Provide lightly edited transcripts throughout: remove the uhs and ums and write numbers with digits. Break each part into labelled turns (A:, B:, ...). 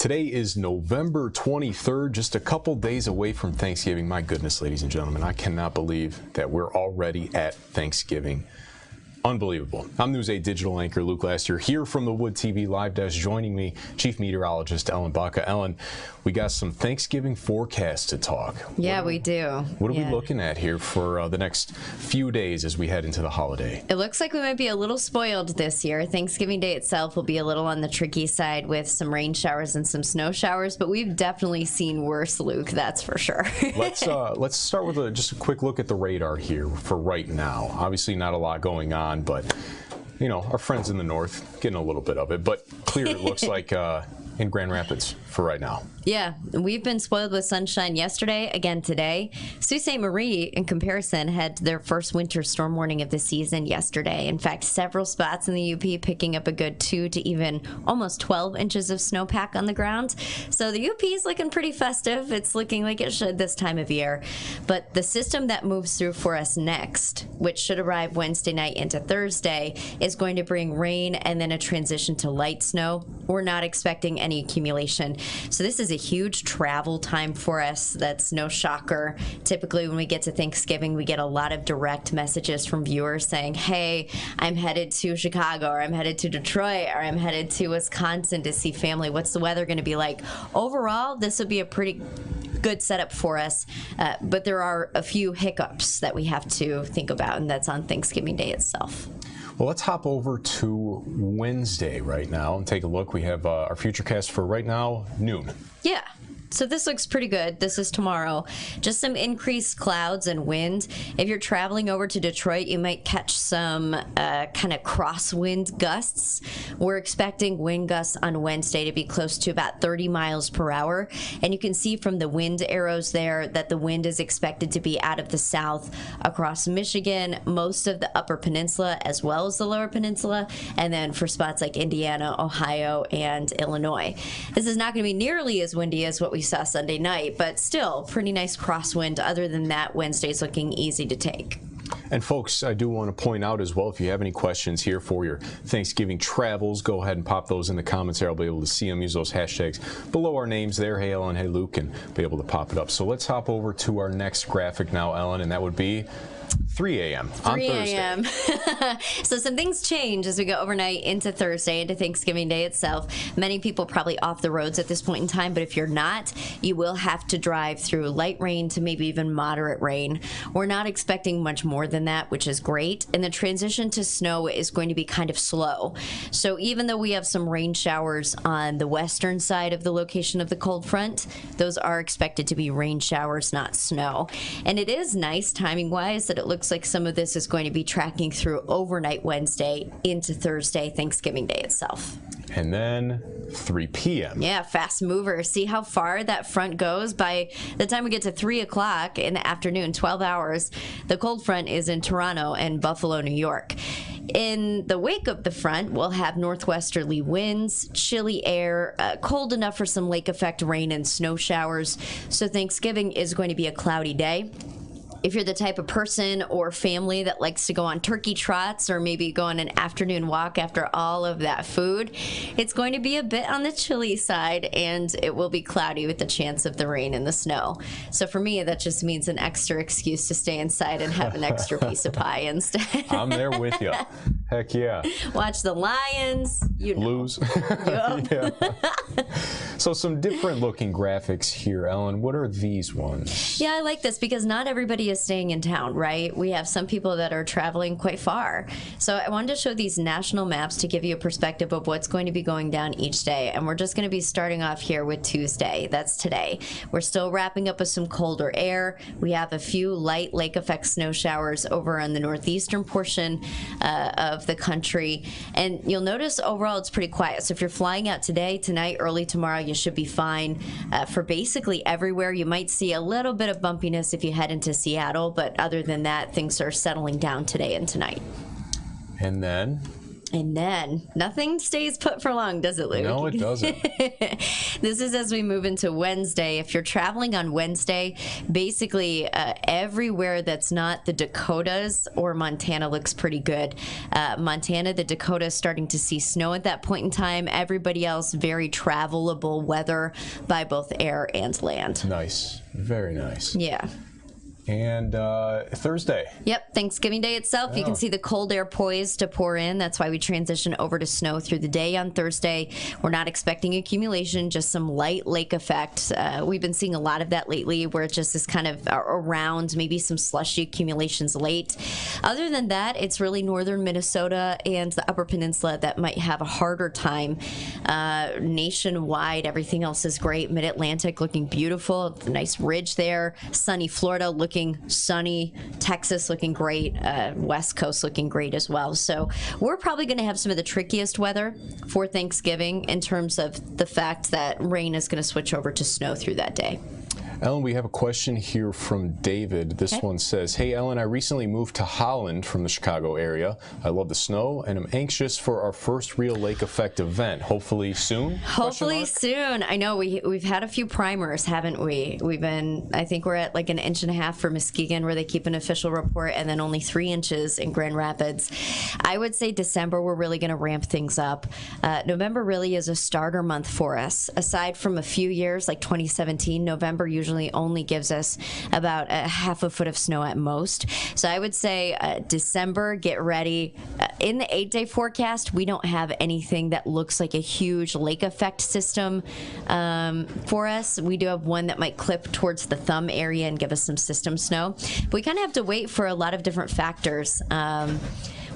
A: Today is November 23rd, just a couple days away from Thanksgiving. My goodness, ladies and gentlemen, I cannot believe that we're already at Thanksgiving. Unbelievable. I'm News 8 digital anchor Luke Laster here from the Wood TV live desk. Joining me, Chief Meteorologist Ellen Bacca. Ellen, we got some Thanksgiving forecasts to talk.
B: Yeah, we do.
A: What are we looking at here for the next few days as we head into the holiday?
B: It looks like we might be a little spoiled this year. Thanksgiving Day itself will be a little on the tricky side with some rain showers and some snow showers, but we've definitely seen worse, Luke, that's for sure.
A: Let's start with just a quick look at the radar here for right now. Obviously not a lot going on, but you know, our friends in the north getting a little bit of it, but clear it looks like in Grand Rapids for right now.
B: Yeah, we've been spoiled with sunshine yesterday, again today. Sault Ste. Marie, in comparison, had their first winter storm warning of the season yesterday. In fact, several spots in the UP picking up a good 2 to even almost 12 inches of snowpack on the ground. So the UP is looking pretty festive. It's looking like it should this time of year. But the system that moves through for us next, which should arrive Wednesday night into Thursday, is going to bring rain and then a transition to light snow. We're not expecting any accumulation. So this is a huge travel time for us. That's no shocker. Typically when we get to Thanksgiving, we get a lot of direct messages from viewers saying, hey, I'm headed to Chicago, or I'm headed to Detroit, or I'm headed to Wisconsin to see family. What's the weather going to be like? Overall, this would be a pretty good setup for us, but there are a few hiccups that we have to think about, and that's on Thanksgiving Day itself.
A: Well, let's hop over to Wednesday right now and take a look. We have our futurecast for right now, noon.
B: Yeah. So this looks pretty good. This is tomorrow. Just some increased clouds and wind. If you're traveling over to Detroit, you might catch some kind of crosswind gusts. We're expecting wind gusts on Wednesday to be close to about 30 miles per hour. And you can see from the wind arrows there that the wind is expected to be out of the south across Michigan, most of the upper peninsula, as well as the lower peninsula, and then for spots like Indiana, Ohio, and Illinois. This is not going to be nearly as windy as what we saw Sunday night, but still pretty nice crosswind. Other than that, Wednesday's looking easy to take.
A: And folks, I do want to point out as well, if you have any questions here for your Thanksgiving travels, go ahead and pop those in the comments there. I'll be able to see them. Use those hashtags below our names there, hey Ellen, hey Luke, and be able to pop it up. So let's hop over to our next graphic now, Ellen, and that would be 3 a.m. on
B: 3
A: Thursday.
B: a.m. So some things change as we go overnight into Thursday, into Thanksgiving Day itself. Many people probably off the roads at this point in time, but if you're not, you will have to drive through light rain to maybe even moderate rain. We're not expecting much more than that, which is great. And the transition to snow is going to be kind of slow. So even though we have some rain showers on the western side of the location of the cold front, those are expected to be rain showers, not snow. And it is nice timing-wise that it looks like some of this is going to be tracking through overnight Wednesday into Thursday, Thanksgiving Day itself.
A: And then 3 p.m.
B: Yeah, fast mover. See how far that front goes? By the time we get to 3 o'clock in the afternoon, 12 hours, the cold front is in Toronto and Buffalo, New York. In the wake of the front, we'll have northwesterly winds, chilly air, cold enough for some lake effect rain and snow showers. So Thanksgiving is going to be a cloudy day. If you're the type of person or family that likes to go on turkey trots or maybe go on an afternoon walk after all of that food, it's going to be a bit on the chilly side, and it will be cloudy with the chance of the rain and the snow. So for me, that just means an extra excuse to stay inside and have an extra piece of pie instead.
A: I'm there with you. Heck yeah.
B: Watch the Lions. You know.
A: Blues.
B: Yep.
A: Yeah. So some different looking graphics here, Ellen. What are these ones?
B: Yeah, I like this because not everybody is staying in town, right? We have some people that are traveling quite far. So I wanted to show these national maps to give you a perspective of what's going to be going down each day. And we're just going to be starting off here with Tuesday. That's today. We're still wrapping up with some colder air. We have a few light lake effect snow showers over on the northeastern portion of the country. And you'll notice overall it's pretty quiet. So if you're flying out today, tonight, early tomorrow, you should be fine. For basically everywhere, you might see a little bit of bumpiness if you head into Seattle, but other than that, things are settling down today and tonight.
A: And then
B: And then nothing stays put for long, does it, Luke?
A: No, it doesn't.
B: This is as we move into Wednesday. If you're traveling on Wednesday, basically everywhere that's not the Dakotas or Montana looks pretty good. Montana, the Dakotas starting to see snow at that point in time. Everybody else, very travelable weather by both air and land.
A: Nice. Very nice.
B: Yeah.
A: And Thursday.
B: Yep, Thanksgiving Day itself, you can see the cold air poised to pour in. That's why we transition over to snow through the day on Thursday. We're not expecting accumulation, just some light lake effect. We've been seeing a lot of that lately where it just is kind of around, maybe some slushy accumulations late. Other than that, it's really northern Minnesota and the Upper Peninsula that might have a harder time. Nationwide, everything else is great. Mid-Atlantic looking beautiful. Nice ridge there. Sunny Florida looking sunny, Texas looking great, West Coast looking great as well. So we're probably going to have some of the trickiest weather for Thanksgiving in terms of the fact that rain is going to switch over to snow through that day.
A: Ellen, we have a question here from David. This one says, hey, Ellen, I recently moved to Holland from the Chicago area. I love the snow, and I'm anxious for our first real lake effect event. Hopefully soon?
B: Hopefully soon. I know we've had a few primers, haven't we? I think we're at like an inch and a half for Muskegon where they keep an official report, and then only 3 inches in Grand Rapids. I would say December, we're really going to ramp things up. November really is a starter month for us. Aside from a few years like 2017, November usually only gives us about a half a foot of snow at most. So I would say December, get ready. In the 8-day forecast, we don't have anything that looks like a huge lake effect system for us. We do have one that might clip towards the thumb area and give us some system snow. But we kind of have to wait for a lot of different factors.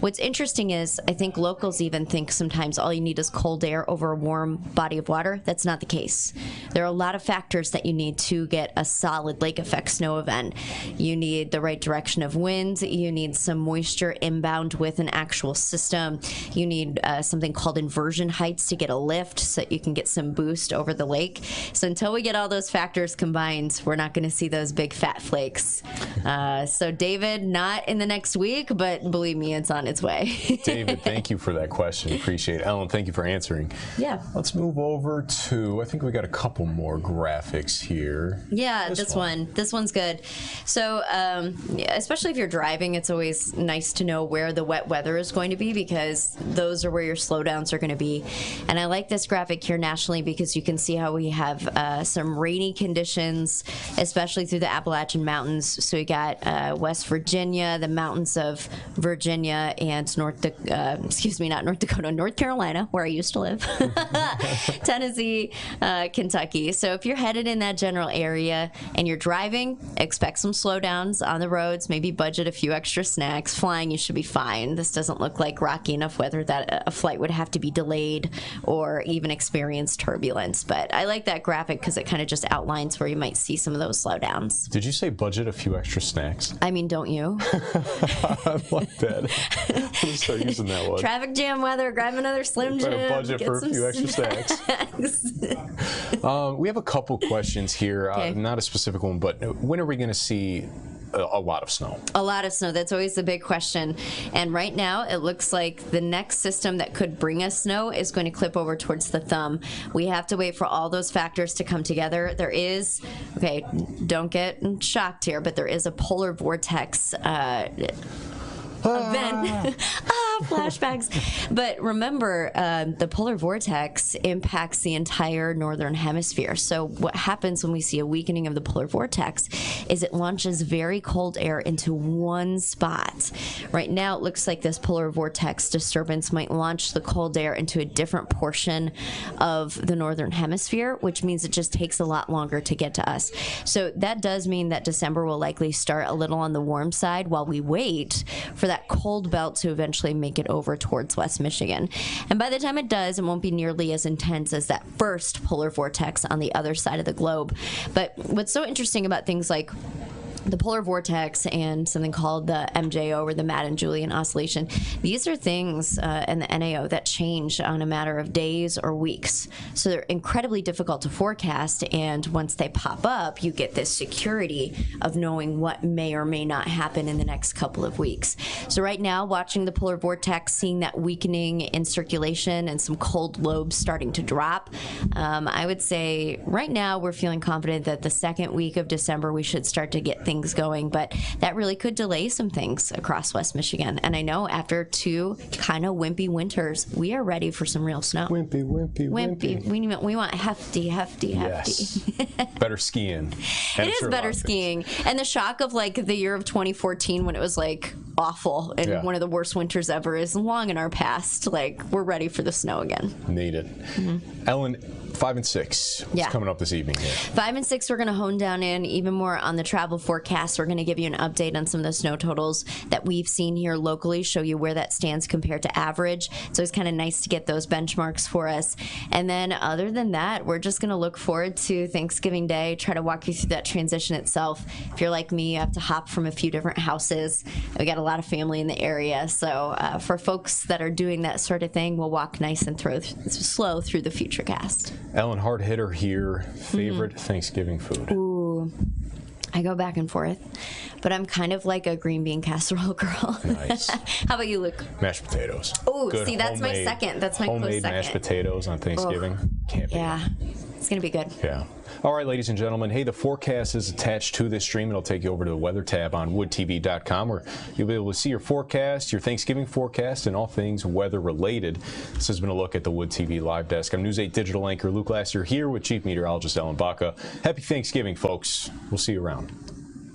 B: What's interesting is I think locals even think sometimes all you need is cold air over a warm body of water. That's not the case. There are a lot of factors that you need to get a solid lake effect snow event. You need the right direction of winds. You need some moisture inbound with an actual system. You need something called inversion heights to get a lift so that you can get some boost over the lake. So until we get all those factors combined, we're not going to see those big fat flakes. So David, not in the next week, but believe me, it's on its way.
A: David, thank you for that question. Appreciate it. Ellen, thank you for answering.
B: Yeah.
A: Let's move over to, I think we got a couple more graphics here.
B: Yeah, this one's good. So especially if you're driving, it's always nice to know where the wet weather is going to be because those are where your slowdowns are going to be. And I like this graphic here nationally because you can see how we have some rainy conditions, especially through the Appalachian Mountains. So we got West Virginia, the mountains of Virginia, and North Carolina, where I used to live, Tennessee, Kentucky. So if you're headed in that general area and you're driving, expect some slowdowns on the roads, maybe budget a few extra snacks. Flying, you should be fine. This doesn't look like rocky enough weather that a flight would have to be delayed or even experience turbulence. But I like that graphic because it kind of just outlines where you might see some of those slowdowns.
A: Did you say budget a few extra snacks?
B: I mean, don't you?
A: I like that. I'm going to start using that one.
B: Traffic jam weather, grab another Slim Jim.
A: Budget for a few extra snacks. We have a couple questions here.
B: Okay.
A: Not a specific one, but when are we going to see a lot of snow?
B: A lot of snow. That's always the big question. And right now, it looks like the next system that could bring us snow is going to clip over towards the thumb. We have to wait for all those factors to come together. There is, okay, don't get shocked here, but there is a polar vortex event. Flashbacks. But remember, the polar vortex impacts the entire northern hemisphere. So what happens when we see a weakening of the polar vortex is it launches very cold air into one spot. Right now, it looks like this polar vortex disturbance might launch the cold air into a different portion of the northern hemisphere, which means it just takes a lot longer to get to us. So that does mean that December will likely start a little on the warm side while we wait for that cold belt to eventually make it over towards West Michigan. And by the time it does, it won't be nearly as intense as that first polar vortex on the other side of the globe. But what's so interesting about things like the polar vortex and something called the MJO, or the Madden-Julian oscillation. These are things in the NAO that change on a matter of days or weeks. So they're incredibly difficult to forecast, and once they pop up, you get this security of knowing what may or may not happen in the next couple of weeks. So right now, watching the polar vortex, seeing that weakening in circulation and some cold lobes starting to drop, I would say right now we're feeling confident that the second week of December we should start to get things going, but that really could delay some things across West Michigan. And I know after 2 kind of wimpy winters, we are ready for some real snow.
A: Wimpy.
B: We want hefty.
A: Yes. Better skiing.
B: It is better skiing. And the shock of like the year of 2014 when it was like awful and one of the worst winters ever is long in our past. Like, we're ready for the snow again.
A: Need it. Ellen, 5 and 6. What's coming up this evening here? 5
B: and 6, we're going to hone down in even more on the travel forecast. We're going to give you an update on some of the snow totals that we've seen here locally, show you where that stands compared to average. So it's kind of nice to get those benchmarks for us. And then other than that, we're just going to look forward to Thanksgiving Day, try to walk you through that transition itself. If you're like me, you have to hop from a few different houses. We got a lot of family in the area. So for folks that are doing that sort of thing, we'll walk nice and slow through the Futurecast.
A: Ellen, hard hitter here. Favorite Thanksgiving food?
B: Ooh, I go back and forth, but I'm kind of like a green bean casserole girl.
A: Nice.
B: How about you, Luke?
A: Mashed potatoes.
B: Oh, see, that's my second. That's my close
A: homemade
B: second.
A: Mashed potatoes on Thanksgiving. Can't beat it.
B: It's going to be good.
A: Yeah. All right, ladies and gentlemen. Hey, the forecast is attached to this stream. It'll take you over to the weather tab on woodtv.com, where you'll be able to see your forecast, your Thanksgiving forecast, and all things weather related. This has been a look at the Wood TV live desk. I'm News 8 digital anchor Luke Lassiter here with Chief Meteorologist Ellen Bacca. Happy Thanksgiving, folks. We'll see you around.